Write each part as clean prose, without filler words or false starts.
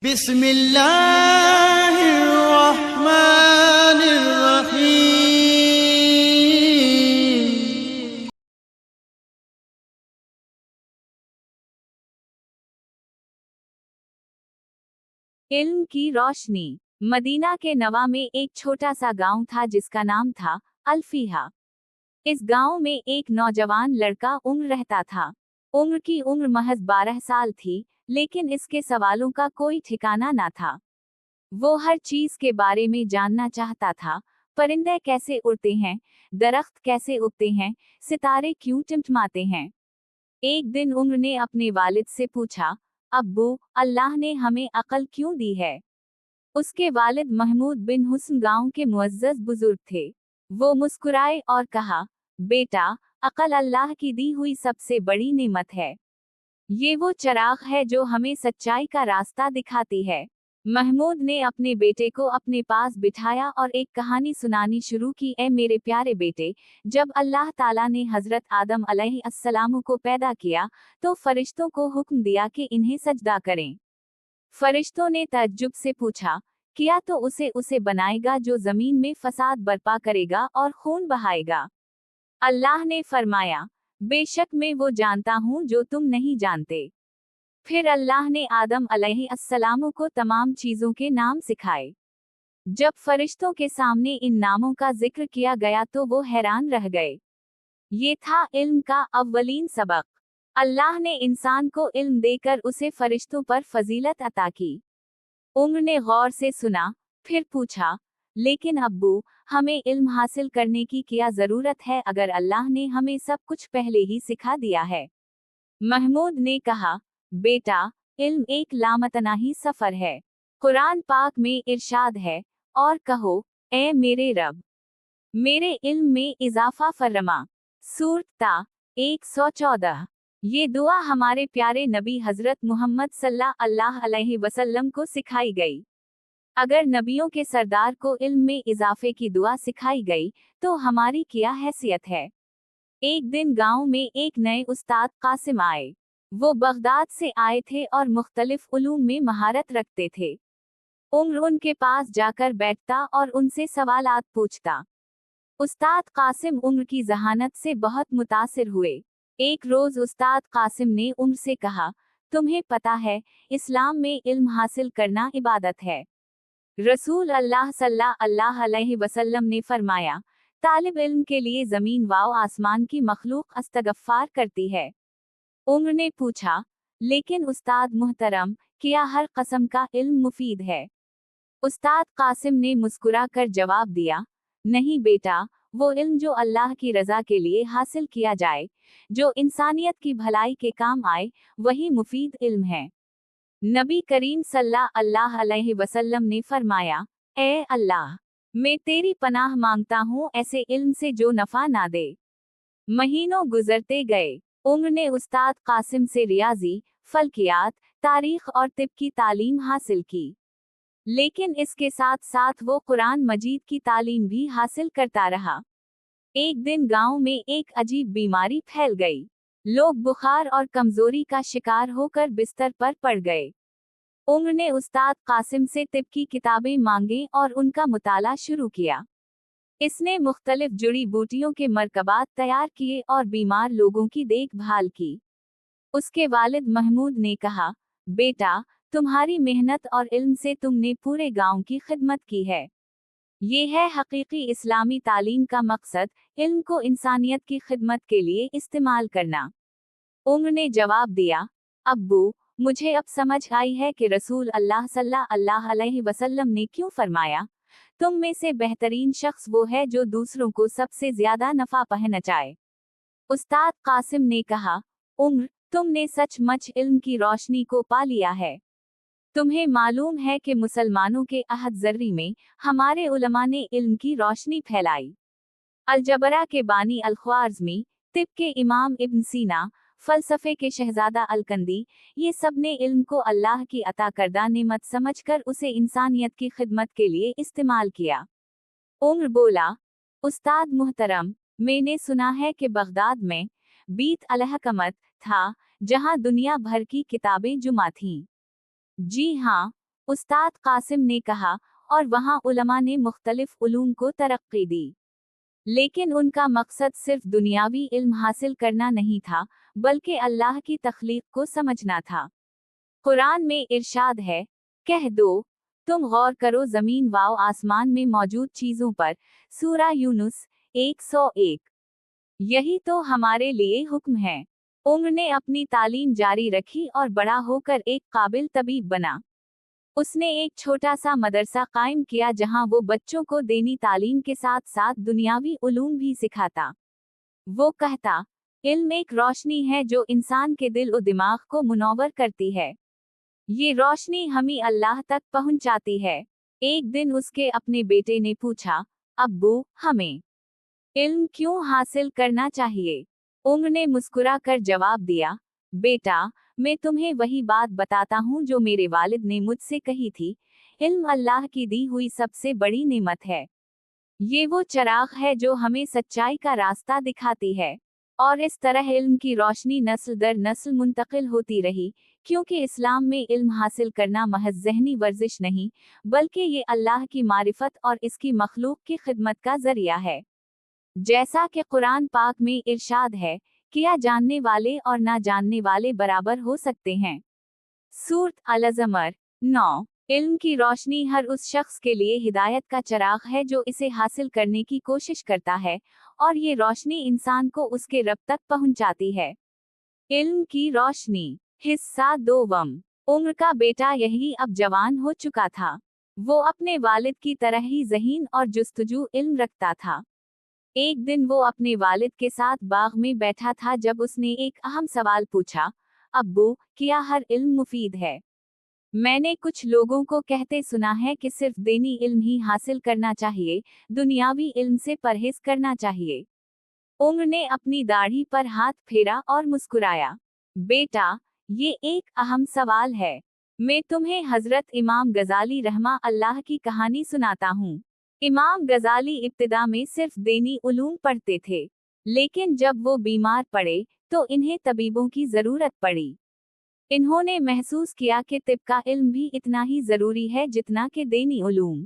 بسم اللہ الرحمن الرحیم۔ علم کی روشنی۔ مدینہ کے نوا میں ایک چھوٹا سا گاؤں تھا جس کا نام تھا الفیہ۔ اس گاؤں میں ایک نوجوان لڑکا عمر رہتا تھا۔ عمر کی عمر محض 12 سال تھی، لیکن اس کے سوالوں کا کوئی ٹھکانہ نہ تھا۔ وہ ہر چیز کے بارے میں جاننا چاہتا تھا۔ پرندے کیسے اڑتے ہیں، درخت کیسے اگتے ہیں، ستارے کیوں ٹمٹماتے ہیں۔ ایک دن عمر نے اپنے والد سے پوچھا، ابو، اللہ نے ہمیں عقل کیوں دی ہے؟ اس کے والد محمود بن حسن گاؤں کے معزز بزرگ تھے۔ وہ مسکرائے اور کہا، بیٹا، عقل اللہ کی دی ہوئی سب سے بڑی نعمت ہے۔ یہ وہ چراغ ہے جو ہمیں سچائی کا راستہ دکھاتی ہے۔ محمود نے اپنے بیٹے کو اپنے پاس بٹھایا اور ایک کہانی سنانی شروع کی۔ اے میرے پیارے بیٹے، جب اللہ تعالیٰ نے حضرت آدم علیہ السلام کو پیدا کیا تو فرشتوں کو حکم دیا کہ انہیں سجدہ کریں۔ فرشتوں نے تعجب سے پوچھا، کیا تو اسے بنائے گا جو زمین میں فساد برپا کرے گا اور خون بہائے گا؟ اللہ نے فرمایا، بے شک میں وہ جانتا ہوں جو تم نہیں جانتے۔ پھر اللہ نے آدم علیہ السلام کو تمام چیزوں کے نام سکھائے۔ جب فرشتوں کے سامنے ان ناموں کا ذکر کیا گیا تو وہ حیران رہ گئے۔ یہ تھا علم کا اولین سبق۔ اللہ نے انسان کو علم دے کر اسے فرشتوں پر فضیلت عطا کی۔ عمر نے غور سے سنا، پھر پوچھا، لیکن ابو، ہمیں علم حاصل کرنے کی کیا ضرورت ہے اگر اللہ نے ہمیں سب کچھ پہلے ہی سکھا دیا ہے؟ محمود نے کہا، بیٹا، علم ایک لامتناہی سفر ہے۔ قرآن پاک میں ارشاد ہے، اور کہو، اے میرے رب، میرے علم میں اضافہ فرما۔ سورۃ طٰ 114۔ یہ دعا ہمارے پیارے نبی حضرت محمد صلی اللہ علیہ وسلم کو سکھائی گئی۔ اگر نبیوں کے سردار کو علم میں اضافے کی دعا سکھائی گئی تو ہماری کیا حیثیت ہے؟ ایک دن گاؤں میں ایک نئے استاد قاسم آئے۔ وہ بغداد سے آئے تھے اور مختلف علوم میں مہارت رکھتے تھے۔ عمر ان کے پاس جا کر بیٹھتا اور ان سے سوالات پوچھتا۔ استاد قاسم عمر کی ذہانت سے بہت متاثر ہوئے۔ ایک روز استاد قاسم نے عمر سے کہا، تمہیں پتہ ہے، اسلام میں علم حاصل کرنا عبادت ہے۔ رسول اللہ صلی اللہ علیہ وسلم نے فرمایا، طالب علم کے لیے زمین و آسمان کی مخلوق استغفار کرتی ہے۔ عمر نے پوچھا، لیکن استاد محترم، کیا ہر قسم کا علم مفید ہے؟ استاد قاسم نے مسکرا کر جواب دیا، نہیں بیٹا، وہ علم جو اللہ کی رضا کے لیے حاصل کیا جائے، جو انسانیت کی بھلائی کے کام آئے، وہی مفید علم ہے۔ نبی کریم صلی اللہ علیہ وسلم نے فرمایا، اے اللہ، میں تیری پناہ مانگتا ہوں ایسے علم سے جو نفع نہ دے۔ مہینوں گزرتے گئے۔ عمر نے استاد قاسم سے ریاضی، فلکیات، تاریخ اور طب کی تعلیم حاصل کی۔ لیکن اس کے ساتھ ساتھ وہ قرآن مجید کی تعلیم بھی حاصل کرتا رہا۔ ایک دن گاؤں میں ایک عجیب بیماری پھیل گئی۔ لوگ بخار اور کمزوری کا شکار ہو کر بستر پر پڑ گئے۔ عمر نے استاد قاسم سے طب کی کتابیں مانگیں اور ان کا مطالعہ شروع کیا۔ اس نے مختلف جڑی بوٹیوں کے مرکبات تیار کیے اور بیمار لوگوں کی دیکھ بھال کی۔ اس کے والد محمود نے کہا، بیٹا، تمہاری محنت اور علم سے تم نے پورے گاؤں کی خدمت کی ہے۔ یہ ہے حقیقی اسلامی تعلیم کا مقصد، علم کو انسانیت کی خدمت کے لیے استعمال کرنا۔ عمر نے جواب دیا، ابو، مجھے اب سمجھ آئی ہے کہ رسول اللہ صلی اللہ علیہ وسلم نے کیوں فرمایا، تم میں سے بہترین شخص وہ ہے جو دوسروں کو سب سے زیادہ نفع پہنچائے۔ استاد قاسم نے کہا، عمر، تم نے سچ مچ علم کی روشنی کو پا لیا ہے۔ تمہیں معلوم ہے کہ مسلمانوں کے عہد ذری میں ہمارے علماء نے علم کی روشنی پھیلائی۔ الجبرا کے بانی الخوارزمی، طب کے امام ابن سینا، فلسفے کے شہزادہ الکندی، یہ سب نے علم کو اللہ کی عطا کردہ نعمت سمجھ کر اسے انسانیت کی خدمت کے لیے استعمال کیا۔ عمر بولا، استاد محترم، میں نے سنا ہے کہ بغداد میں بیت الحکمت تھا، جہاں دنیا بھر کی کتابیں جمع تھیں۔ جی ہاں، उस्ताद कासिम ने कहा, और वहाँ उलमा ने मुख्तलिफ उलूम को तरक्की दी। लेकिन उनका मकसद सिर्फ दुनियावी इल्म हासिल करना नहीं था, बल्कि अल्लाह की तख्लीक को समझना था। कुरान में इरशाद है, कह दो, तुम गौर करो जमीन व आसमान में मौजूद चीजों पर। सूरा यूनुस 101। यही तो हमारे लिए हुक्म है। उम्र ने अपनी तालीम जारी रखी और बड़ा होकर एक काबिल तबीब बना। उसने एक छोटा सा मदरसा कायम किया जहां वो बच्चों को दीनी तालीम के साथ साथ दुनियावी उलूम भी सिखाता। वो कहता, इल्म एक रोशनी है जो इंसान के दिल और दिमाग को मुनव्वर करती है। ये रोशनी हमें अल्लाह तक पहुंचाती है। एक दिन उसके अपने बेटे ने पूछा, अब्बू, हमें इल्म क्यों हासिल करना चाहिए? उम्र ने मुस्कुरा कर जवाब दिया, बेटा, मैं तुम्हें वही बात बताता हूँ जो मेरे वालिद ने मुझसे कही थी, इल्म अल्लाह की दी हुई सबसे बड़ी नेमत है। ये वो चिराग है जो हमें सच्चाई का रास्ता दिखाती है। और इस तरह इल्म की रोशनी नस्ल दर नस्ल मुंतकिल होती रही, क्योंकि इस्लाम में इल्म हासिल करना महज ज़हनी वर्जिश नहीं, बल्कि ये अल्लाह की मारिफत और इसकी मखलूक की खिदमत का जरिया है। जैसा कि कुरान पाक में इरशाद है, क्या जानने वाले और ना जानने वाले बराबर हो सकते हैं? सूरत अल-ज़मर 9। इल्म की रोशनी हर उस शख्स के लिए हिदायत का चिराग है जो इसे हासिल करने की कोशिश करता है, और ये रोशनी इंसान को उसके रब तक पहुंचाती है। इल्म की रोशनी। हिस्सा 2। उम्र का बेटा यही अब जवान हो चुका था। वो अपने वालिद की तरह ही ज़हीन और जुस्तजू इल्म रखता था। एक दिन वो अपने वालिद के साथ बाग में बैठा था जब उसने एक अहम सवाल पूछा, अब्बू, क्या हर इल्म मुफीद है? मैंने कुछ लोगों को कहते सुना है कि सिर्फ दीनी इल्म ही हासिल करना चाहिए, दुनियावी इल्म से परहेज करना चाहिए। उम्र ने अपनी दाढ़ी पर हाथ फेरा और मुस्कुराया, बेटा, ये एक अहम सवाल है। मैं तुम्हें हजरत इमाम गजाली रहमा अल्लाह की कहानी सुनाता हूँ। इमाम गजाली इब्तिदा में सिर्फ दीनी उलूम पढ़ते थे, लेकिन जब वो बीमार पड़े तो इन्हें तबीबों की जरूरत पड़ी। इन्होंने महसूस किया कि तिब का इल्म भी इतना ही जरूरी है जितना कि दीनी उलूम।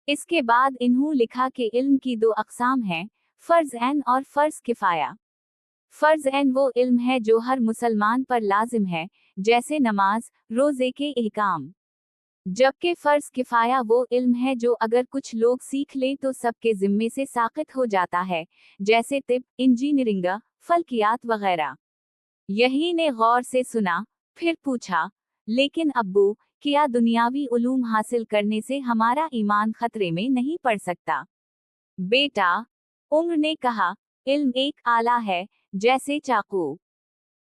इसके बाद इन्हों लिखा कि इल्म की दो अक़साम हैं, फ़र्ज़ ऐन और फ़र्ज़ किफ़ाया। फ़र्ज़ ऐन वो इल्म है जो हर मुसलमान पर लाजिम है, जैसे नमाज, रोज़े के अहकाम। जबकि फ़र्ज़ किफ़ाया वो इल्म है जो अगर कुछ लोग सीख लें तो सबके ज़िम्मे से साक़ित हो जाता है, जैसे तिब, इंजीनियरिंग, फल्कियात वगैरह। यही ने गौर से सुना, फिर पूछा, लेकिन अब्बू, क्या दुनियावी उलूम हासिल करने से हमारा ईमान खतरे में नहीं पड़ सकता? बेटा, उम्र ने कहा, इल्म एक आला है, जैसे चाकू।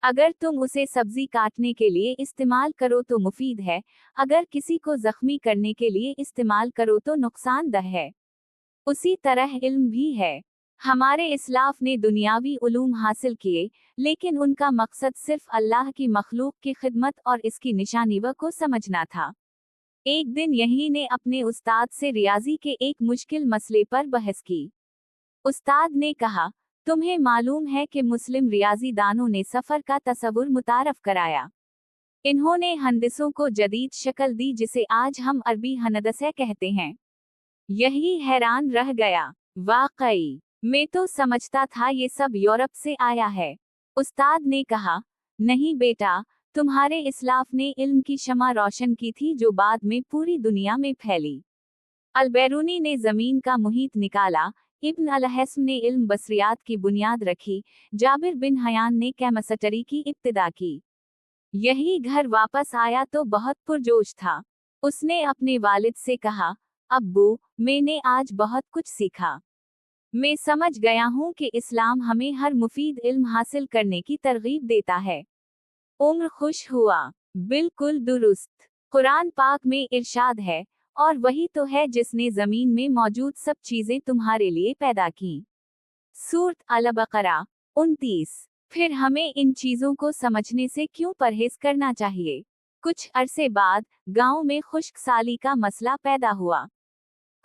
अगर तुम उसे सब्जी काटने के लिए इस्तेमाल करो तो मुफीद है, अगर किसी को जख्मी करने के लिए इस्तेमाल करो तो नुकसानदह है। उसी तरह इल्म भी है। हमारे इस्लाफ ने दुनियावी उलूम हासिल किए, लेकिन उनका मकसद सिर्फ अल्लाह की मखलूक की खिदमत और इसकी निशानीव को समझना था। एक दिन यही ने अपने उस्ताद से रियाजी के एक मुश्किल मसले पर बहस की। उस्ताद ने कहा, तुम्हें मालूम है कि मुस्लिम रियाजी दानों ने सफ़र का तसव्वुर मुतारफ कराया। इन्होंने हंदिसों को जदीद शक्ल दी जिसे आज हम अरबी हनदसे कहते हैं। यही हैरान रह गया, वाकई मैं तो समझता था ये सब यूरोप से आया है। उस्ताद ने कहा, नहीं बेटा, तुम्हारे इस्लाफ ने इल्म की शमा रोशन की थी जो बाद में पूरी दुनिया में फैली। अल-बैरूनी ने ज़मीन का मुहीत निकाला, इब्न अल-हस्म ने इल्म बसरियात की बुनियाद रखी, जाबिर बिन हयान ने केमिस्ट्री की इब्तिदा की। यही घर वापस आया तो बहुत पुरजोश था। उसने अपने वालिद से कहा, अब्बू, मैंने आज बहुत कुछ सीखा। मैं समझ गया हूँ कि इस्लाम हमें हर मुफीद इल्म हासिल करने की तरगीब देता है। उम्र खुश हुआ, बिल्कुल दुरुस्त। कुरान पाक में इरशाद है, और वही तो है जिसने जमीन में मौजूद सब चीजें तुम्हारे लिए पैदा की। सूरत अल-बकरा 29। फिर हमें इन चीजों को समझने से क्यों परहेज करना चाहिए? कुछ अरसे बाद गांव में खुश्क साली का मसला पैदा हुआ।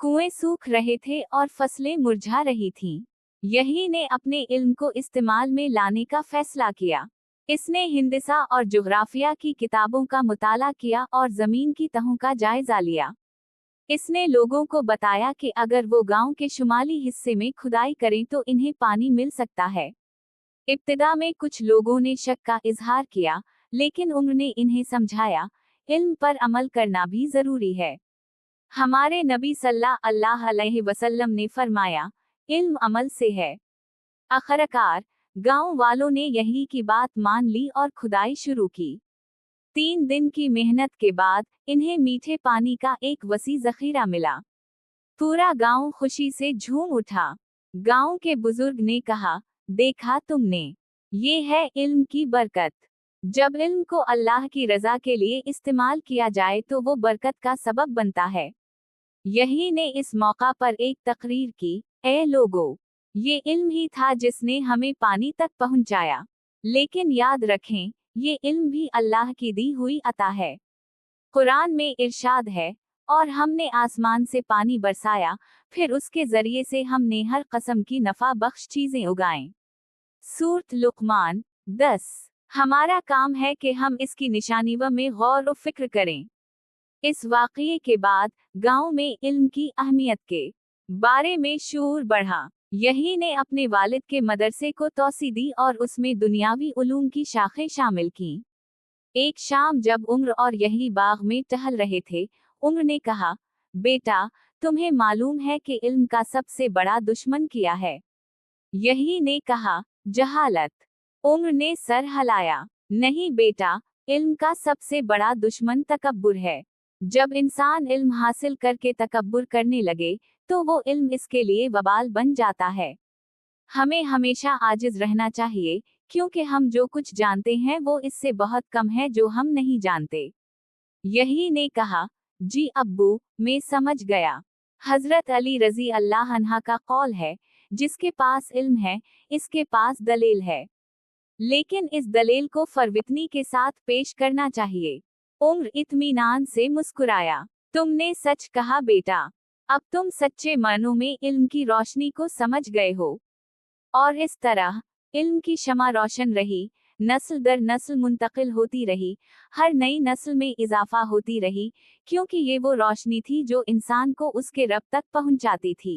कुएं सूख रहे थे और फसलें मुरझा रही थीं। यही ने अपने इल्म को इस्तेमाल में लाने का फैसला किया। इसने हिंदसा और जुग्राफिया की किताबों का मुताला किया और जमीन की तहों का जायजा लिया। इसने लोगों को बताया कि अगर वो गांव के शुमाली हिस्से में खुदाई करें तो इन्हें पानी मिल सकता है। इब्तिदा में कुछ लोगों ने शक का इजहार किया, लेकिन उन्होंने इन्हें समझाया, इल्म पर अमल करना भी जरूरी है। हमारे नबी सल्लल्लाहु अलैहि वसल्लम ने फरमाया, इल्म अमल से है। आखिरकार गांव वालों ने यही की बात मान ली और खुदाई शुरू की। 3 दिन की मेहनत के बाद इन्हें मीठे पानी का एक वसी जखीरा मिला। पूरा गांव खुशी से झूम उठा। गांव के बुजुर्ग ने कहा, देखा तुमने, ये है इल्म की बरकत। जब इल्म को अल्लाह की रजा के लिए इस्तेमाल किया जाए तो वो बरकत का सबब बनता है। यही ने इस मौका पर एक तकरीर की, ए लोगो, ये इल्म ही था जिसने हमें पानी तक पहुंचाया। लेकिन याद रखें, ये इल्म भी अल्लाह की दी हुई अता है। कुरान में इरशाद है, और हमने आसमान से पानी बरसाया, फिर उसके जरिए से हमने हर कस्म की नफा बख्श चीजें उगाएं। सूरत लुकमान 10। हमारा काम है कि हम इसकी निशानियों में गौर व फिक्र करें। इस वाक़ये के बाद गांव में इल्म की अहमियत के बारे में शऊर बढ़ा। यही ने अपने वालिद के मदरसे को तौसी दी और उसमें दुनियावी उलूम की शाखें शामिल की। एक शाम जब उम्र और यही बाग में टहल रहे थे, उम्र ने कहा, बेटा, तुम्हें मालूम है कि इल्म का सबसे बड़ा दुश्मन क्या है? यही ने कहा, जहालत। उम्र ने सर हिलाया, नहीं बेटा, इल्म का सबसे बड़ा दुश्मन तकब्बुर है। जब इंसान इल्म हासिल करके तकब्बुर करने लगे, तो वो इल्म इसके लिए वबाल बन जाता है। हमें हमेशा आजिज रहना चाहिए, क्योंकि हम जो कुछ जानते हैं वो इससे बहुत कम है जो हम नहीं जानते। यही ने कहा, जी अब्बू, मैं समझ गया। हजरत अली रजी अल्लाह अन्हा का कौल है, जिसके पास इल्म है, इसके पास दलील है। लेकिन इस दलील को फरवितनी के साथ पेश करना चाहिए। उम्र इत्मीनान से मुस्कुराया, तुमने सच कहा बेटा। अब तुम सच्चे मानों में इल्म की रोशनी को समझ गए हो। और इस तरह इल्म की शमा रोशन रही, नस्ल दर नस्ल मुंतकिल होती रही, हर नई नस्ल में इजाफा होती रही, क्योंकि ये वो रोशनी थी जो इंसान को उसके रब तक पहुंचाती थी।